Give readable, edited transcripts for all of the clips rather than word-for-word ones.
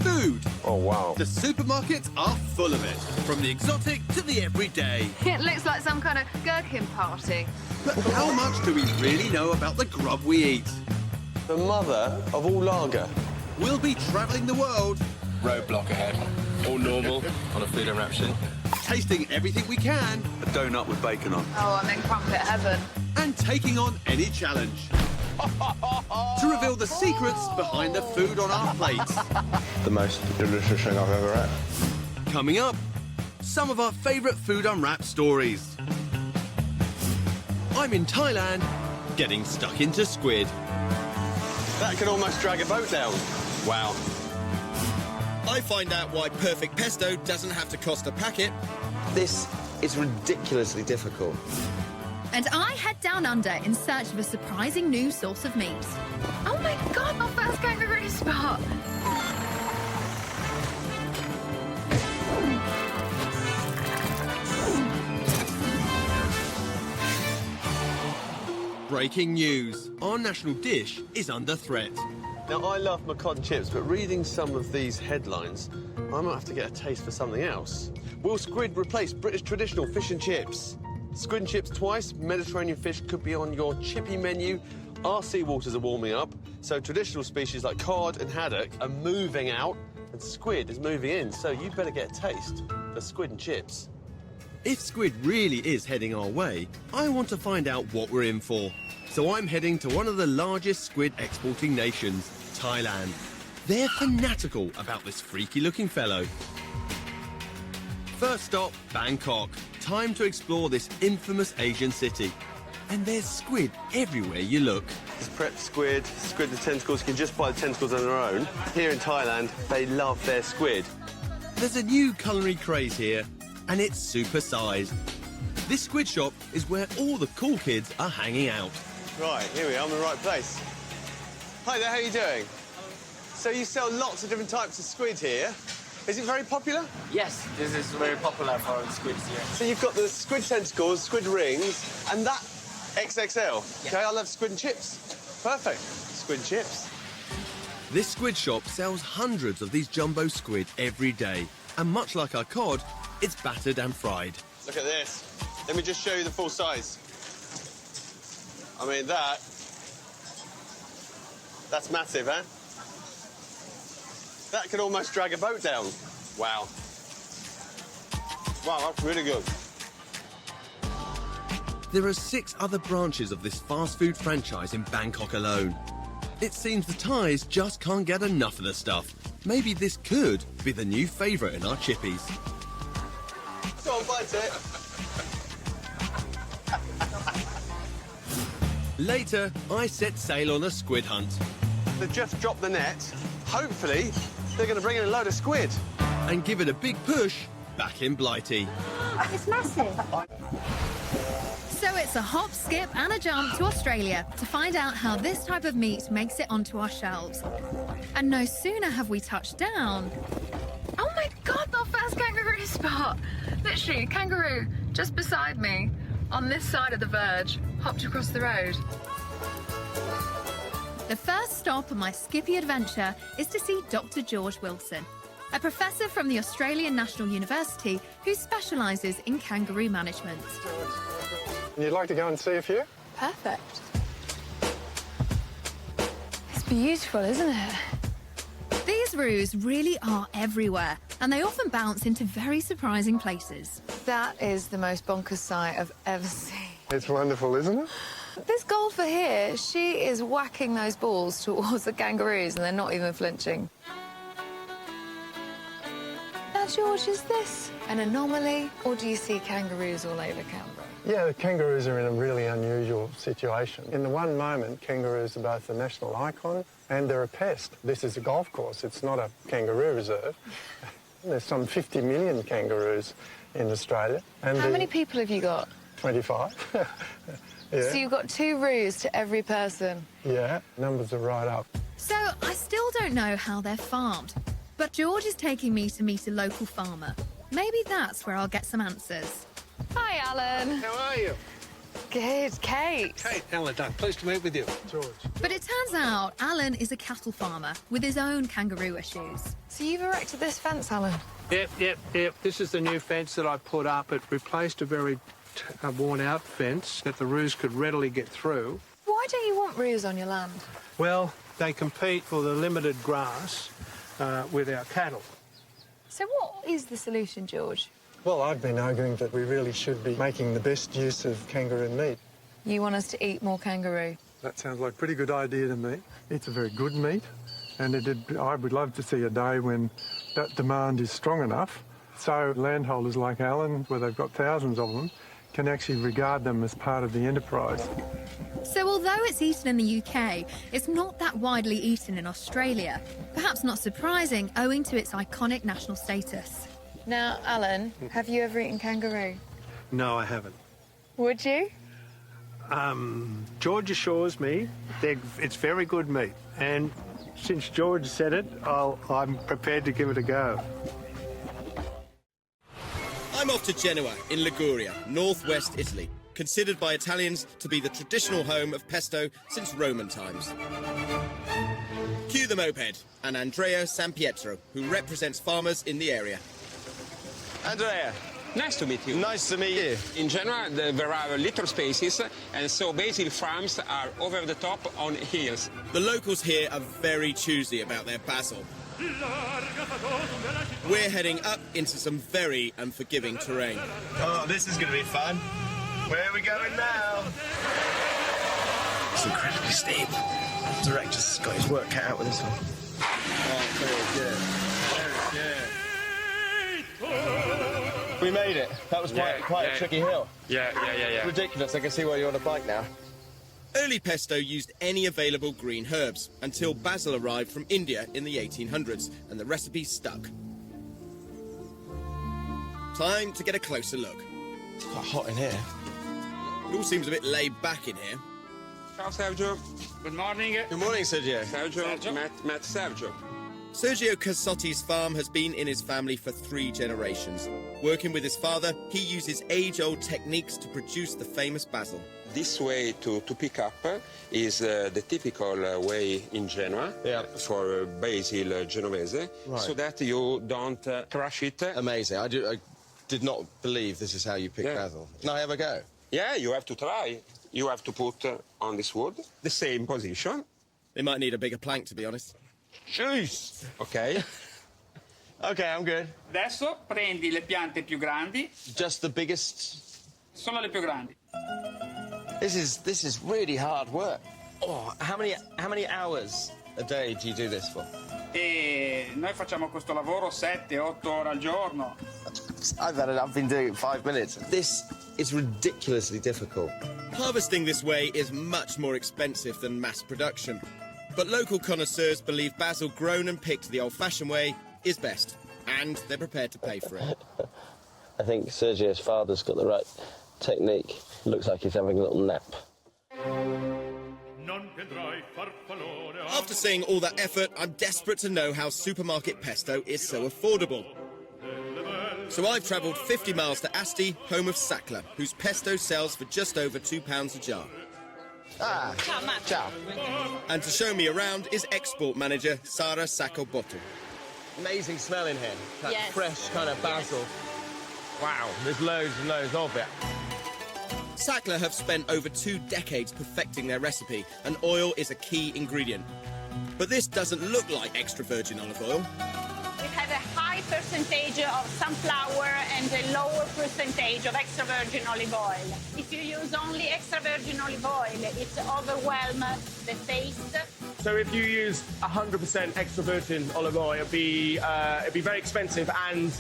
food. Oh, wow. The supermarkets are full of it, from the exotic to the everyday. It looks like some kind of gherkin party. But how much do we really know about the grub we eat? The mother of all lager. We'll be travelling the world, Roadblock ahead. All normal on a food unwrapped. tasting everything we can, A donut with bacon on. Oh, I'm in crumpet heaven. and taking on any challenge. To reveal the secrets behind the food on our plates. The most delicious thing I've ever had. Coming up, some of our favourite food unwrapped stories. I'm in Thailand, getting stuck into squid. That could almost drag a boat down. Wow. I find out why perfect pesto doesn't have to cost a packet. This is ridiculously difficult. And I head down under in search of a surprising new source of meat. Oh my God, our first kangaroo spot. Breaking news. Our national dish is under threat. Now, I love my cod and chips, but reading some of these headlines, I might have to get a taste for something else. Will squid replace British traditional fish and chips? Squid and chips twice, Mediterranean fish could be on your chippy menu. Our seawaters are warming up, so traditional species like cod and haddock are moving out, and squid is moving in, so you better get a taste for squid and chips. If squid really is heading our way, I want to find out what we're in for. So I'm heading to one of the largest squid exporting nations, Thailand. They're fanatical about this freaky-looking fellow. First stop, Bangkok. Time to explore this infamous Asian city. And there's squid everywhere you look. It's prepped squid, squid with tentacles. You can just buy the tentacles on their own. Here in Thailand, they love their squid. There's a new culinary craze here, and it's super-sized. This squid shop is where all the cool kids are hanging out. Right, here we are, I'm in the right place. Hi there, how are you doing? So you sell lots of different types of squid here. Is it very popular? Yes, this is very popular for squids here. So you've got the squid tentacles, squid rings, and that XXL. Yeah. Okay, I love squid and chips. Perfect. Squid and chips. This squid shop sells hundreds of these jumbo squid every day. And much like our cod, it's battered and fried. Look at this. Let me just show you the full size. I mean, that's massive, eh? That could almost drag a boat down. Wow. Wow, that's really good. There are 6 other branches of this fast food franchise in Bangkok alone. It seems the Thais just can't get enough of the stuff. Maybe this could be the new favourite in our chippies. Go on, bite it. Later, I set sail on a squid hunt. They've just dropped the net. Hopefully, they're going to bring in a load of squid. And give it a big push back in Blighty. It's massive. So it's a hop, skip and a jump to Australia to find out how this type of meat makes it onto our shelves. And no sooner have we touched down... Oh my God, our first kangaroo spot. Literally, a kangaroo just beside me on this side of the verge, hopped across the road. The first stop on my Skippy adventure is to see Dr. George Wilson, a professor from the Australian National University who specialises in kangaroo management. You'd like to go and see a few? Perfect. It's beautiful, isn't it? These roos really are everywhere, and they often bounce into very surprising places. That is the most bonkers sight I've ever seen. It's wonderful, isn't it? This golfer here, she is whacking those balls towards the kangaroos and they're not even flinching. Now, George, is this an anomaly or do you see kangaroos all over Canberra? Yeah, the kangaroos are in a really unusual situation. In the one moment, kangaroos are both a national icon and they're a pest. This is a golf course, it's not a kangaroo reserve. There's some 50 million kangaroos in Australia. And How many people have you got? 25. Yeah. So you've got 2 roos to every person. Yeah, numbers are right up. So I still don't know how they're farmed, but George is taking me to meet a local farmer. Maybe that's where I'll get some answers. Hi, Alan. How are you? Good, Kate. Kate, Alan, pleased to meet with you. George. But it turns out Alan is a cattle farmer with his own kangaroo issues. So you've erected this fence, Alan? Yep. This is the new fence that I put up. It replaced a very worn-out fence that the roos could readily get through. Why don't you want roos on your land? Well, they compete for the limited grass with our cattle. So what is the solution, George? Well, I've been arguing that we really should be making the best use of kangaroo meat. You want us to eat more kangaroo? That sounds like a pretty good idea to me. It's a very good meat, and I would love to see a day when that demand is strong enough so landholders like Alan, where they've got thousands of them, can actually regard them as part of the enterprise. So although it's eaten in the UK, it's not that widely eaten in Australia. Perhaps not surprising, owing to its iconic national status. Now, Alan, have you ever eaten kangaroo? No, I haven't. Would you? George assures me it's very good meat, and since George said it, I'm prepared to give it a go. I'm off to Genoa in Liguria, northwest Italy, considered by Italians to be the traditional home of pesto since Roman times. Cue the moped and Andrea Sampietro, who represents farmers in the area. Andrea, Nice to meet you. nice to meet you. In Genoa, there are little spaces, and so basil farms are over the top on hills. The locals here are very choosy about their basil. We're heading up into some very unforgiving terrain. Oh, this is going to be fun. Where are we going now? It's incredibly steep. The director's got his work cut out with this one. Oh, very good. We made it. That was quite a tricky hill. Yeah. Ridiculous. I can see why you're on a bike now. Early pesto used any available green herbs until basil arrived from India in the 1800s and the recipe stuck. Time to get a closer look. It's quite hot in here. It all seems a bit laid back in here. Ciao, Sergio. Good morning. Good morning, Sergio. Sergio. Met Sergio. Sergio Cassotti's farm has been in his family for 3 generations. Working with his father, he uses age-old techniques to produce the famous basil. This way to pick up is the typical way in Genoa for basil Genovese, so that you don't crush it. Amazing. I did not believe this is how you pick basil. Can I have a go? Yeah, you have to try. You have to put on this wood the same position. They might need a bigger plank, to be honest. Jeez. Okay. Okay, I'm good. Adesso prendi le piante più grandi. Just the biggest. Solo le più grandi. This is really hard work. Oh, how many hours a day do you do this for? E noi facciamo questo lavoro 7-8 ore al giorno. I've been doing it 5 minutes. This is ridiculously difficult. Harvesting this way is much more expensive than mass production. But local connoisseurs believe basil grown and picked the old-fashioned way is best, and they're prepared to pay for it. I think Sergio's father's got the right technique. Looks like he's having a little nap. After seeing all that effort, I'm desperate to know how supermarket pesto is so affordable. So I've travelled 50 miles to Asti, home of Sackler, whose pesto sells for just over £2 a jar. Ah, ciao. And to show me around is export manager Sara Sacco-Botto. Amazing smell in here. That fresh kind of basil. Wow, there's loads and loads of it. Sackler have spent over 2 decades perfecting their recipe, and oil is a key ingredient. But this doesn't look like extra virgin olive oil. We have a high percentage of sunflower and a lower percentage of extra virgin olive oil. If you use only extra virgin olive oil, it overwhelms the taste. So if you use 100% extra virgin olive oil, it'd be very expensive and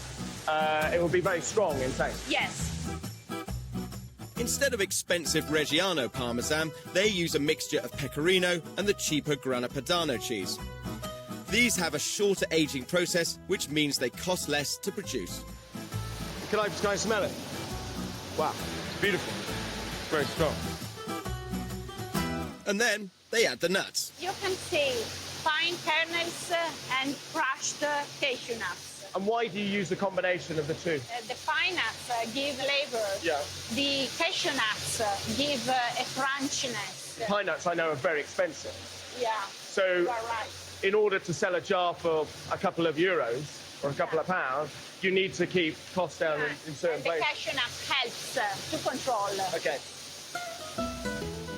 it will be very strong in taste. Yes. Instead of expensive Reggiano Parmesan, they use a mixture of Pecorino and the cheaper Grana Padano cheese. These have a shorter aging process, which means they cost less to produce. Can I smell it? Wow, beautiful. Very strong. And then they add the nuts. You can see fine kernels and crushed cashew nuts. And why do you use the combination of the two? The pine nuts give flavor. Yeah. The cashew nuts give a crunchiness. Pine nuts, I know, are very expensive. Yeah, So you are right. in order to sell a jar for a couple of euros or a couple of pounds, you need to keep costs down in certain The places. cashew nut helps to control. Okay.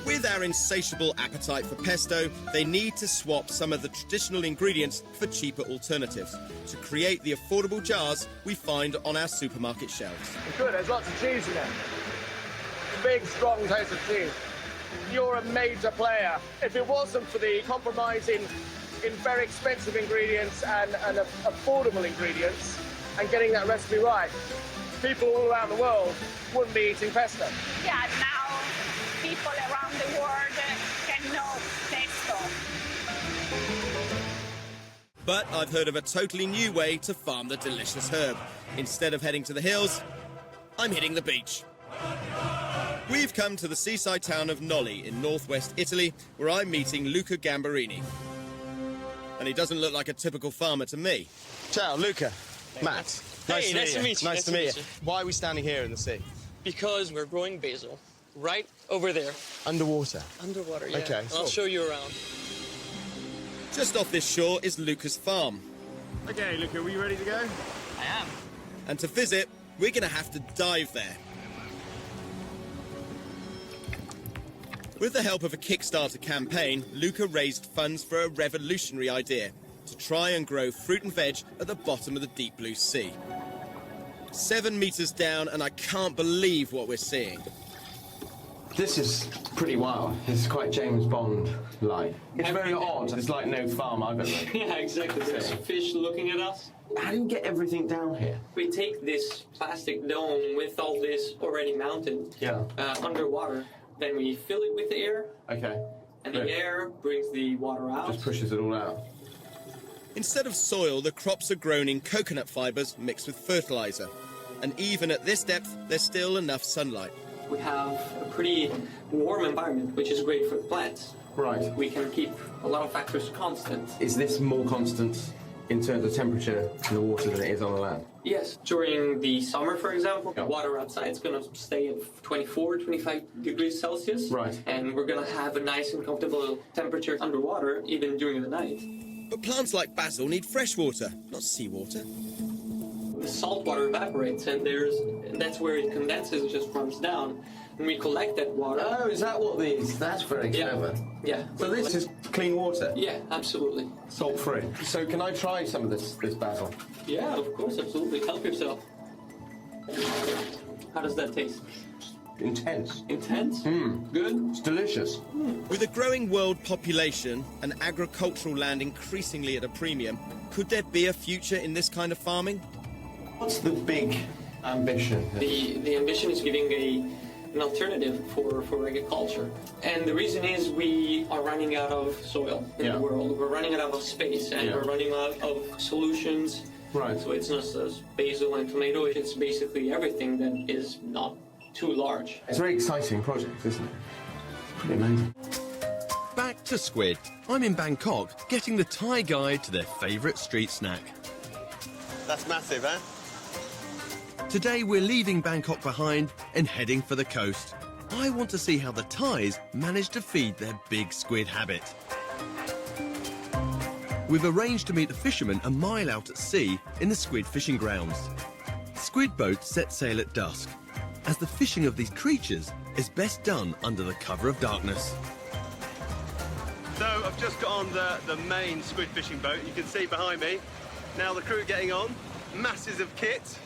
With our insatiable appetite for pesto, they need to swap some of the traditional ingredients for cheaper alternatives to create the affordable jars we find on our supermarket shelves. Good, there's lots of cheese in there. Big, strong taste of cheese. You're a major player. If it wasn't for the compromise in very expensive ingredients and affordable ingredients and getting that recipe right, people all around the world wouldn't be eating pesto. Yeah, now people around the world can know pesto. But I've heard of a totally new way to farm the delicious herb. Instead of heading to the hills, I'm hitting the beach. We've come to the seaside town of Nolli in northwest Italy, where I'm meeting Luca Gambarini. And he doesn't look like a typical farmer to me. Ciao, Luca. Matt. Hey, nice to meet you. Nice to meet you. Why are we standing here in the sea? Because we're growing basil right over there. Underwater? Underwater, yeah. Okay, And I'll show you around. Just off this shore is Luca's farm. Okay, Luca, are you ready to go? I am. And to visit, we're going to have to dive there. With the help of a Kickstarter campaign, Luca raised funds for a revolutionary idea to try and grow fruit and veg at the bottom of the deep blue sea. 7 meters down, and I can't believe what we're seeing. This is pretty wild. It's quite James Bond-like. It's very odd. It's like no farm I've ever been. Yeah, exactly. There's fish looking at us. How do you get everything down here? We take this plastic dome with all this already mounted underwater. Then we fill it with air. Okay. And the air brings the water out. Just pushes it all out. Instead of soil, the crops are grown in coconut fibres mixed with fertiliser. And even at this depth, there's still enough sunlight. We have a pretty warm environment, which is great for the plants. Right. We can keep a lot of factors constant. Is this more constant in terms of temperature in the water than it is on the land? Yes. During the summer, for example, the water outside is going to stay at 24, 25 degrees Celsius. Right. And we're going to have a nice and comfortable temperature underwater, even during the night. But plants like basil need fresh water, not seawater. The salt water evaporates, and that's where it condenses, it just runs down. And we collect that water. Oh, is that what these? That's very clever. Yeah. So this is clean water? Yeah, absolutely. Salt-free. So can I try some of this basil? Yeah, of course, absolutely. Help yourself. How does that taste? Intense. Intense? Good? It's delicious. With a growing world population and agricultural land increasingly at a premium, could there be a future in this kind of farming? What's the big ambition? The ambition is giving an alternative for agriculture. And the reason is we are running out of soil in the world. We're running out of space, and we're running out of solutions. Right. So it's not just basil and tomato, it's basically everything that is not too large. It's a very exciting project, isn't it? It's pretty amazing. Back to Squid. I'm in Bangkok, getting the Thai guide to their favourite street snack. That's massive, eh? Today we're leaving Bangkok behind and heading for the coast. I want to see how the Thais manage to feed their big squid habit. We've arranged to meet a fisherman a mile out at sea in the squid fishing grounds. Squid boats set sail at dusk, as the fishing of these creatures is best done under the cover of darkness. So I've just got on the main squid fishing boat. You can see behind me. Now the crew getting on. Masses of kit.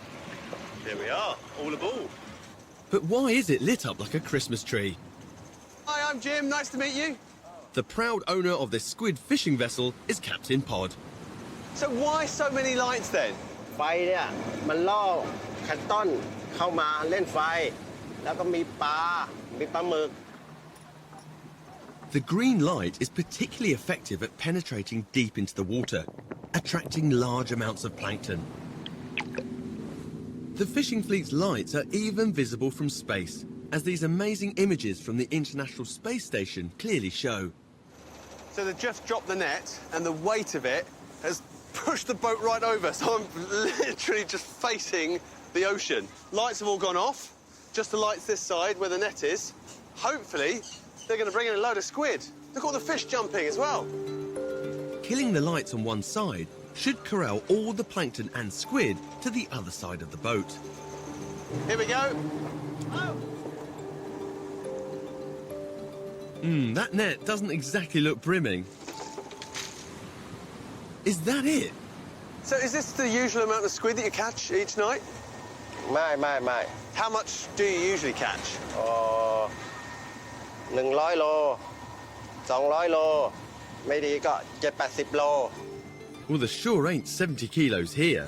Here we are, all aboard. But why is it lit up like a Christmas tree? Hi, I'm Jim. Nice to meet you. The proud owner of this squid fishing vessel is Captain Pod. So why so many lights then? ไฟเนี่ยมันล่อแพลงก์ต้นเข้ามาเล่นไฟแล้วก็มีปลาหมึก The green light is particularly effective at penetrating deep into the water, attracting large amounts of plankton. The fishing fleet's lights are even visible from space, as these amazing images from the International Space Station clearly show. So they've just dropped the net, and the weight of it has pushed the boat right over, so I'm literally just facing the ocean. Lights have all gone off, just the lights this side where the net is. Hopefully, they're going to bring in a load of squid. Look at all the fish jumping as well. Killing the lights on one side should corral all the plankton and squid to the other side of the boat. Here we go. That net doesn't exactly look brimming. Is that it? So is this the usual amount of squid that you catch each night? My. How much do you usually catch? 100 โล 200 โล ไม่ดีก็ 70-80 โล Well, there sure ain't 70 kilos here.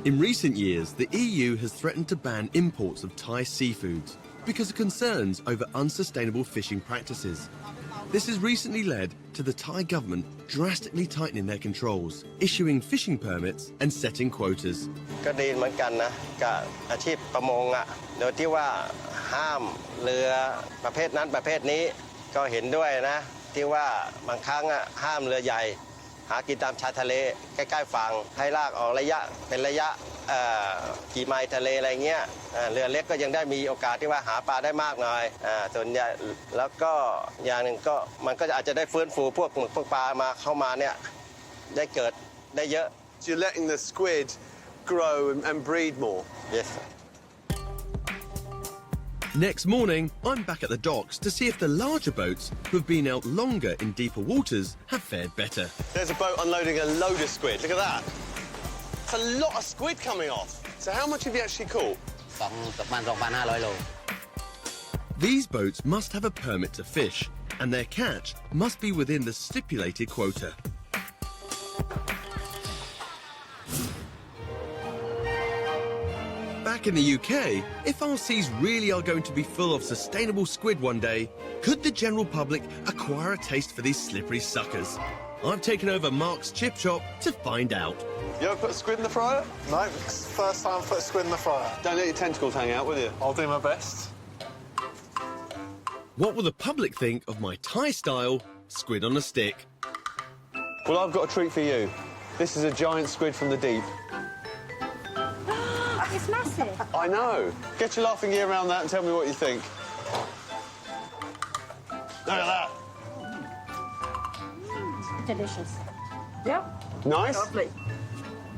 In recent years, the EU has threatened to ban imports of Thai seafoods because of concerns over unsustainable fishing practices. This has recently led to the Thai government drastically tightening their controls, issuing fishing permits and setting quotas. ก็ดีเหมือนกันนะกับอาชีพประมงอ่ะโดยที่ว่าห้ามเรือประเภทนั้นประเภทนี้ก็เห็นด้วยนะที่ว่าบางครั้งอ่ะห้ามเรือใหญ่หากินตามชายทะเลใกล้ๆฝั่งให้ลากออกระยะเป็นระยะกี่ไมล์ทะเลอะไรเงี้ยเรือเล็กก็ยังได้มีโอกาสที่ว่าหาปลาได้มากหน่อยส่วนใหญ่แล้วก็อย่างหนึ่งก็มันก็อาจจะได้ฟื้นฟูพวกหมึกพวกปลามาเข้ามาเนี่ยได้เกิดได้เยอะ So you're letting the squid grow and breed more? Yes. Next morning, I'm back at the docks to see if the larger boats who have been out longer in deeper waters have fared better. There's a boat unloading a load of squid. Look at that. It's a lot of squid coming off. So how much have you actually caught? 2,500 โล These boats must have a permit to fish, and their catch must be within the stipulated quota. Back in the UK, if our seas really are going to be full of sustainable squid one day, could the general public acquire a taste for these slippery suckers? I've taken over Mark's chip shop to find out. You ever put a squid in the fryer? No, first time I put a squid in the fryer. Don't let your tentacles hang out, will you? I'll do my best. What will the public think of my Thai-style squid on a stick? Well, I've got a treat for you. This is a giant squid from the deep. It's massive. I know. Get your laughing gear around that and tell me what you think. Look at that. Delicious. Yeah. Nice? Lovely.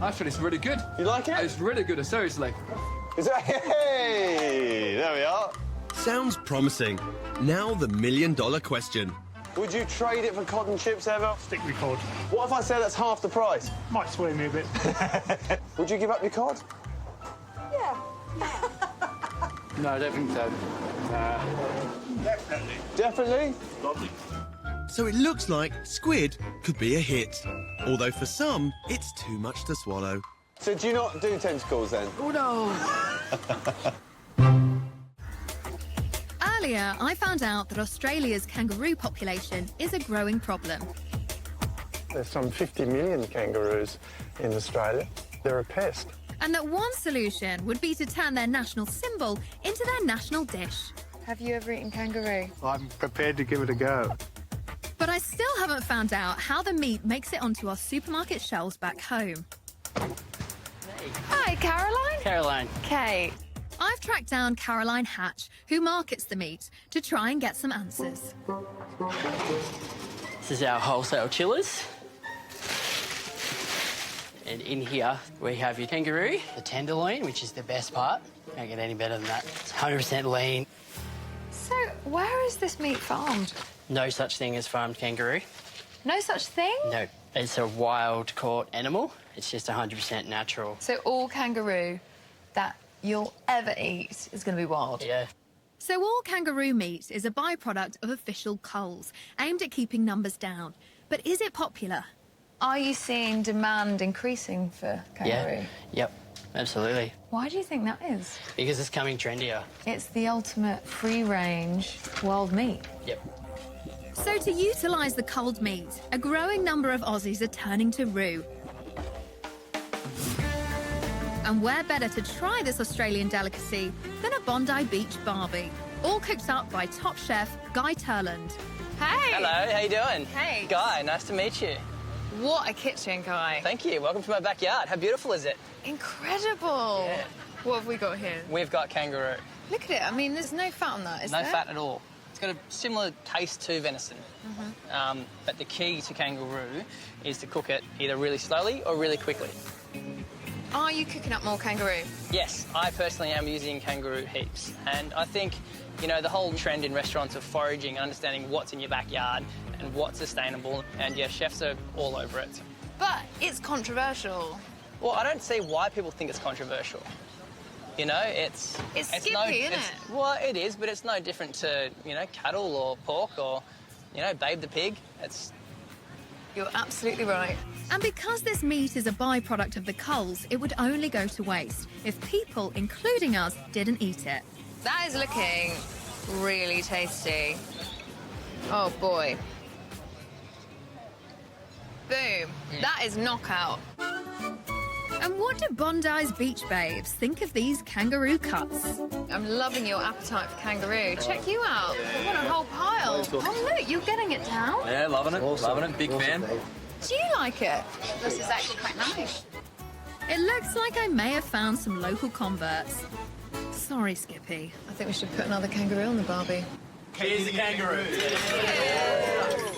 I feel it's really good. You like it? It's really good, seriously. Is that... Hey! There we are. Sounds promising. Now the million-dollar question. Would you trade it for cod and chips ever? Stick with cod. What if I said that's half the price? Might sway me a bit. Would you give up your cod? Yeah. No, I don't think so. Definitely. Definitely? Lovely. So it looks like squid could be a hit. Although for some, it's too much to swallow. So do you not do tentacles then? Oh, no. Earlier, I found out that Australia's kangaroo population is a growing problem. There's some 50 million kangaroos in Australia. They're a pest. And that one solution would be to turn their national symbol into their national dish. Have you ever eaten kangaroo? I'm prepared to give it a go. But I still haven't found out how the meat makes it onto our supermarket shelves back home. Hi, Caroline. Caroline. Kate. I've tracked down Caroline Hatch, who markets the meat, to try and get some answers. This is our wholesale chillers. And in here, we have your kangaroo, the tenderloin, which is the best part. Can't get any better than that. It's 100% lean. So, where is this meat farmed? No such thing as farmed kangaroo. No such thing? No. It's a wild-caught animal. It's just 100% natural. So all kangaroo that you'll ever eat is going to be wild? Yeah. So all kangaroo meat is a byproduct of official culls, aimed at keeping numbers down. But is it popular? Are you seeing demand increasing for kangaroo? Yeah. Yep. Absolutely. Why do you think that is? Because it's coming trendier. It's the ultimate free-range wild meat. Yep. So to utilise the culled meat, a growing number of Aussies are turning to roux. And where better to try this Australian delicacy than a Bondi Beach barbie, all cooked up by top chef Guy Turland. Hey! Hello, how you doing? Hey. Guy, nice to meet you. What a kitchen, Kai. Thank you. Welcome to my backyard. How beautiful is it? Incredible. Yeah. What have we got here? We've got kangaroo. Look at it. I mean, there's no fat on that, is there? No fat at all. It's got a similar taste to venison. But the key to kangaroo is to cook it either really slowly or really quickly. Are you cooking up more kangaroo? Yes, I personally am using kangaroo heaps. And I think, you know, the whole trend in restaurants of foraging and understanding what's in your backyard and what's sustainable, and yeah, chefs are all over it. But it's controversial. Well, I don't see why people think it's controversial. You know, it's skippy, isn't it? Well, it is, but it's no different to, you know, cattle or pork or, you know, Babe the pig. You're absolutely right. And because this meat is a byproduct of the culls, it would only go to waste if people, including us, didn't eat it. That is looking really tasty. Oh, boy. Boom. That is knockout. And what do Bondi's beach babes think of these kangaroo cuts? I'm loving your appetite for kangaroo. Check you out. What a whole pile. Oh, look, you're getting it down. Yeah, loving it. Loving it. Big fan. Do you like it? This is actually quite nice. It looks like I may have found some local converts. Sorry, Skippy. I think we should put another kangaroo on the barbie. Here's the kangaroo. Yeah.